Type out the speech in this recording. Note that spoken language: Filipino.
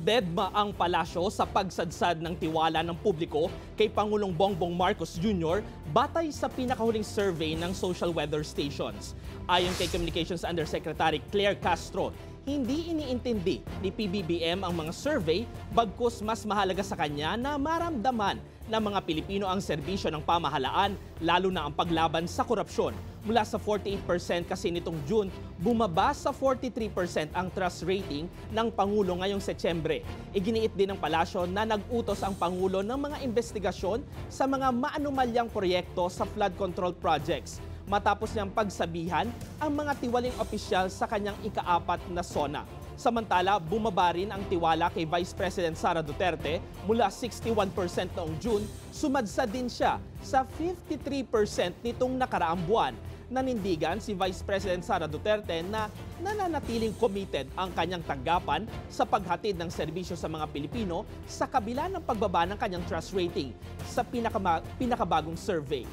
Dedma ang palasyo sa pagsadsad ng tiwala ng publiko kay Pangulong Bongbong Marcos Jr. batay sa pinakahuling survey ng social weather stations. Ayon kay Communications Undersecretary Claire Castro, hindi iniintindi ni PBBM ang mga survey bagkus mas mahalaga sa kanya na maramdaman ng mga Pilipino ang serbisyo ng pamahalaan, lalo na ang paglaban sa korupsyon. Mula sa 48% kasi nitong June, bumaba sa 43% ang trust rating ng Pangulo ngayong Setyembre. Iginiit din ng palasyo na nag-utos ang Pangulo ng mga investigasyon sa mga maanumalyang proyekto sa flood control projects. Matapos niyang pagsabihan ang mga tiwaling opisyal sa kanyang ika-4 na SONA. Samantala, bumaba rin ang tiwala kay Vice President Sara Duterte mula 61% noong June, sumadsa din siya sa 53% nitong nakaraang buwan. Nanindigan si Vice President Sara Duterte na nananatiling committed ang kanyang tanggapan sa paghatid ng serbisyo sa mga Pilipino sa kabila ng pagbaba ng kanyang trust rating sa pinakabagong survey.